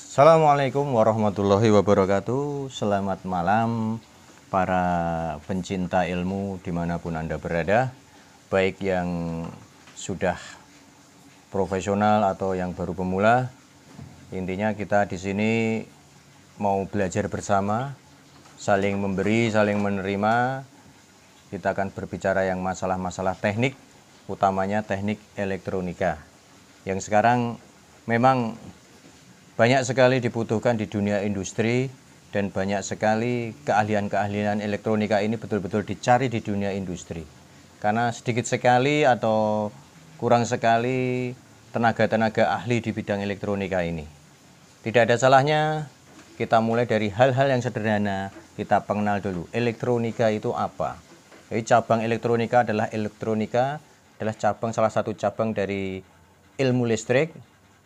Assalamualaikum warahmatullahi wabarakatuh. Selamat malam para pencinta ilmu dimanapun Anda berada, baik yang sudah profesional atau yang baru pemula. Intinya kita di sini mau belajar bersama, saling memberi, saling menerima. Kita akan berbicara yang masalah-masalah teknik, utamanya teknik elektronika, yang sekarang memang banyak sekali dibutuhkan di dunia industri, dan banyak sekali keahlian-keahlian elektronika ini betul-betul dicari di dunia industri. Karena sedikit sekali atau kurang sekali tenaga-tenaga ahli di bidang elektronika ini. Tidak ada salahnya kita mulai dari hal-hal yang sederhana. Kita pengenal dulu elektronika itu apa. Jadi cabang elektronika adalah salah satu cabang dari ilmu listrik.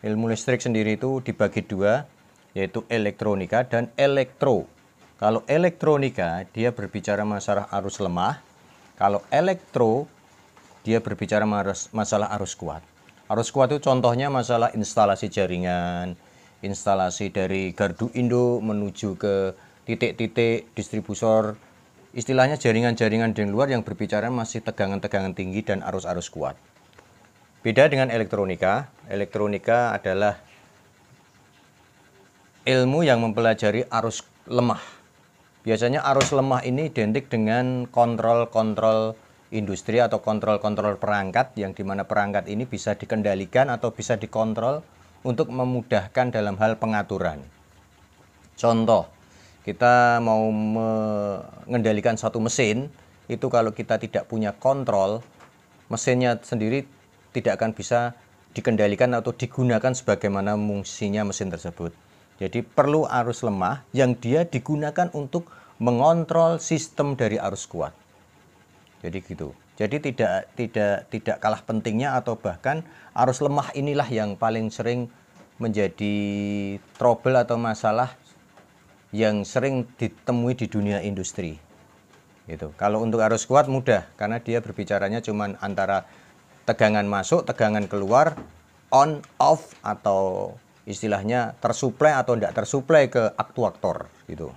Ilmu listrik sendiri itu dibagi dua, yaitu elektronika dan elektro. Kalau elektronika dia berbicara masalah arus lemah, kalau elektro dia berbicara masalah arus kuat. Arus kuat itu contohnya masalah instalasi jaringan, instalasi dari gardu induk menuju ke titik-titik distributor, istilahnya jaringan-jaringan di luar yang berbicara masih tegangan-tegangan tinggi dan arus-arus kuat. Beda dengan elektronika. Elektronika adalah ilmu yang mempelajari arus lemah. Biasanya arus lemah ini identik dengan kontrol-kontrol industri atau kontrol-kontrol perangkat, yang dimana perangkat ini bisa dikendalikan atau bisa dikontrol untuk memudahkan dalam hal pengaturan. Contoh, kita mau mengendalikan satu mesin, itu kalau kita tidak punya kontrol, mesinnya sendiri tidak akan bisa dikendalikan atau digunakan sebagaimana fungsinya mesin tersebut. Jadi perlu arus lemah yang dia digunakan untuk mengontrol sistem dari arus kuat. Jadi gitu. Jadi tidak kalah pentingnya, atau bahkan arus lemah inilah yang paling sering menjadi trouble atau masalah yang sering ditemui di dunia industri. Gitu. Kalau untuk arus kuat mudah, karena dia berbicaranya cuman antara tegangan masuk, tegangan keluar, on, off, atau istilahnya tersuplai atau tidak tersuplai ke aktuator gitu.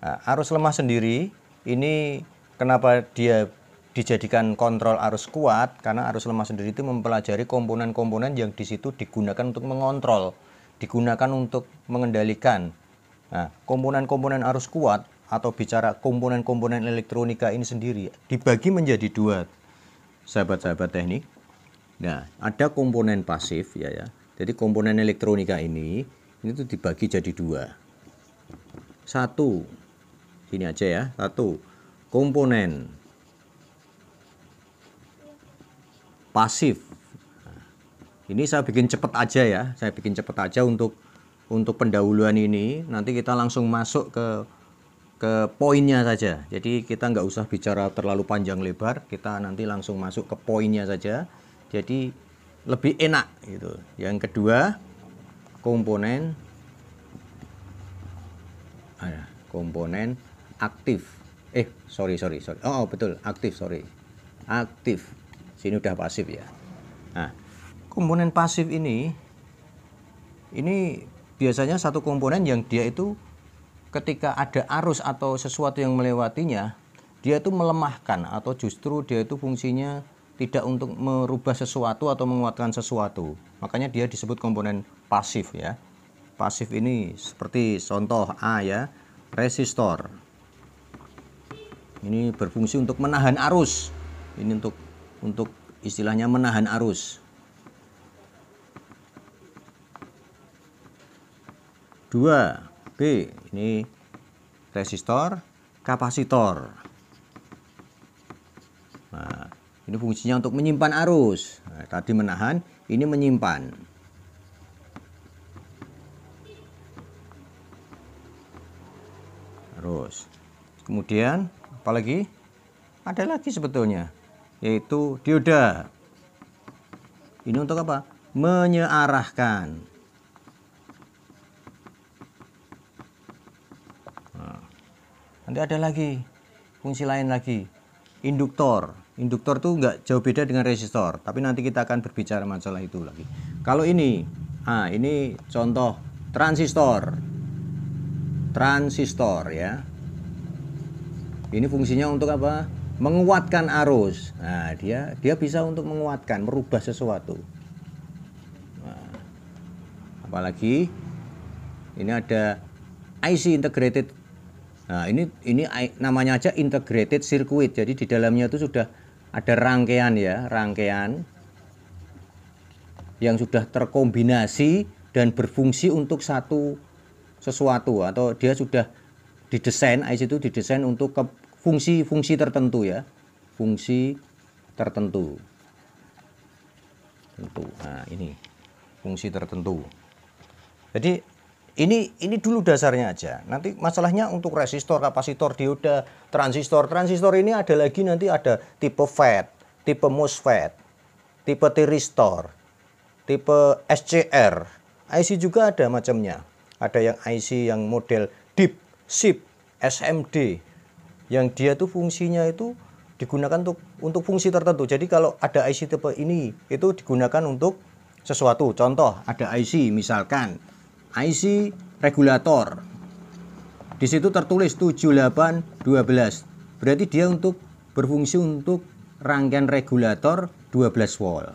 Nah, arus lemah sendiri ini kenapa dia dijadikan kontrol arus kuat? Karena arus lemah sendiri itu mempelajari komponen-komponen yang di situ digunakan untuk mengontrol, digunakan untuk mengendalikan. Nah, komponen-komponen arus kuat atau bicara komponen-komponen elektronika ini sendiri dibagi menjadi dua, sahabat-sahabat teknik. Nah, ada komponen pasif ya. Jadi komponen elektronika ini tuh dibagi jadi dua. Satu, sini aja ya. Satu, komponen pasif. Nah, ini saya bikin cepat aja ya. Saya bikin cepat aja untuk pendahuluan ini. Nanti kita langsung masuk ke poinnya saja. Jadi kita nggak usah bicara terlalu panjang lebar, kita nanti langsung masuk ke poinnya saja. Jadi lebih enak gitu. Yang kedua, komponen aktif. Sorry. Oh, betul, aktif, sorry. Aktif. Sini udah pasif ya. Nah, komponen pasif ini biasanya satu komponen yang dia itu ketika ada arus atau sesuatu yang melewatinya, dia itu melemahkan, atau justru dia itu fungsinya tidak untuk merubah sesuatu atau menguatkan sesuatu. Makanya dia disebut komponen pasif ya. Pasif ini seperti contoh A ya, resistor. Ini berfungsi untuk menahan arus. Ini untuk istilahnya menahan arus. 2, B, ini resistor, kapasitor. Nah, ini fungsinya untuk menyimpan arus. Nah, tadi menahan, ini menyimpan. Terus, kemudian apalagi? Ada lagi sebetulnya, yaitu dioda. Ini untuk apa? Menyearahkan. Nah, nanti ada lagi fungsi lain lagi, induktor. Induktor tuh nggak jauh beda dengan resistor, tapi nanti kita akan berbicara masalah itu lagi. Kalau ini contoh transistor. Transistor ya. Ini fungsinya untuk apa? Menguatkan arus. Nah, dia bisa untuk menguatkan, merubah sesuatu. Nah, apalagi ini ada IC integrated. Nah, ini namanya aja integrated circuit. Jadi di dalamnya itu sudah ada rangkaian ya, rangkaian yang sudah terkombinasi dan berfungsi untuk sesuatu, atau dia sudah didesain, IC itu didesain untuk fungsi-fungsi tertentu ya, fungsi tertentu. Nah, ini fungsi tertentu. Jadi ini dulu dasarnya aja. Nanti masalahnya untuk resistor, kapasitor, dioda, transistor. Transistor ini ada lagi, nanti ada tipe FET, tipe MOSFET, tipe thyristor, tipe SCR. IC juga ada macamnya. Ada yang IC yang model DIP, SIP, SMD, yang dia tuh fungsinya itu digunakan untuk fungsi tertentu. Jadi kalau ada IC tipe ini, itu digunakan untuk sesuatu. Contoh, ada IC misalkan IC regulator. Di situ tertulis 7812. Berarti dia berfungsi untuk rangkaian regulator 12 volt.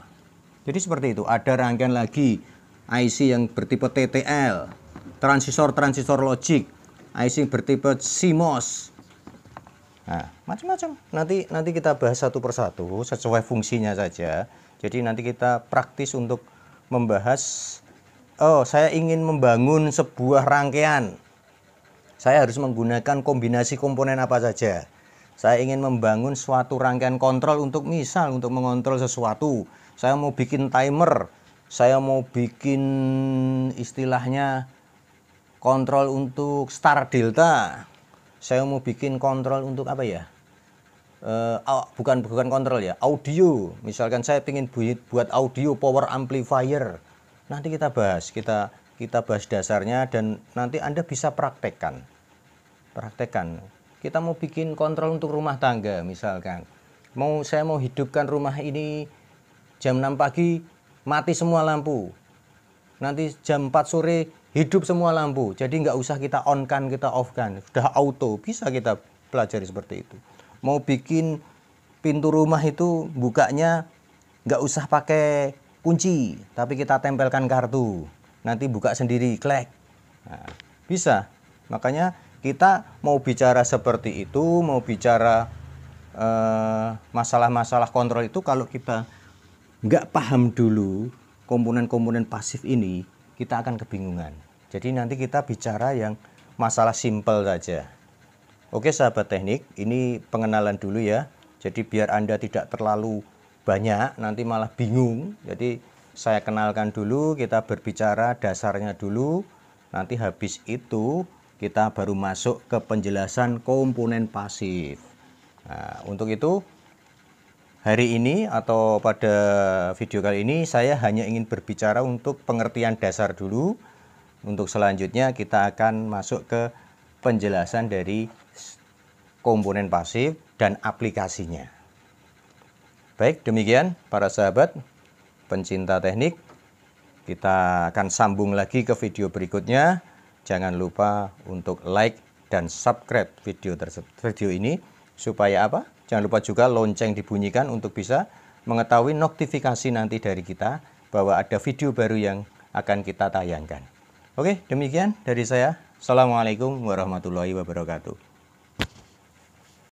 Jadi seperti itu. Ada rangkaian lagi IC yang bertipe TTL, transistor logik, IC yang bertipe CMOS. Nah, macam-macam. Nanti kita bahas satu persatu sesuai fungsinya saja. Jadi nanti kita praktis untuk membahas, saya ingin membangun sebuah rangkaian. Saya harus menggunakan kombinasi komponen apa saja. Saya ingin membangun suatu rangkaian kontrol untuk mengontrol sesuatu. Saya mau bikin timer. Saya mau bikin istilahnya kontrol untuk start delta. Saya mau bikin kontrol untuk apa ya? Bukan kontrol ya, audio. Misalkan saya ingin buat audio power amplifier. Nanti kita bahas, kita bahas dasarnya, dan nanti Anda bisa praktekkan. Kita mau bikin kontrol untuk rumah tangga misalkan. Saya mau hidupkan rumah ini jam 6 pagi mati semua lampu. Nanti jam 4 sore hidup semua lampu. Jadi nggak usah kita on-kan, kita off-kan. Sudah auto, bisa kita pelajari seperti itu. Mau bikin pintu rumah itu bukanya nggak usah pakai kunci, tapi kita tempelkan kartu. Nanti buka sendiri, klek. Nah, bisa. Makanya kita mau bicara seperti itu, mau bicara masalah-masalah kontrol itu, kalau kita nggak paham dulu komponen-komponen pasif ini, kita akan kebingungan. Jadi nanti kita bicara yang masalah simpel saja. Oke sahabat teknik, ini pengenalan dulu ya. Jadi biar Anda tidak terlalu banyak, nanti malah bingung. Jadi saya kenalkan dulu, kita berbicara dasarnya dulu. Nanti habis itu kita baru masuk ke penjelasan komponen pasif. Nah, untuk itu hari ini atau pada video kali ini saya hanya ingin berbicara untuk pengertian dasar dulu. Untuk selanjutnya kita akan masuk ke penjelasan dari komponen pasif dan aplikasinya. Baik, demikian para sahabat pencinta teknik. Kita akan sambung lagi ke video berikutnya. Jangan lupa untuk like dan subscribe video ini supaya apa? Jangan lupa juga lonceng dibunyikan untuk bisa mengetahui notifikasi nanti dari kita bahwa ada video baru yang akan kita tayangkan. Oke, demikian dari saya. Assalamualaikum warahmatullahi wabarakatuh.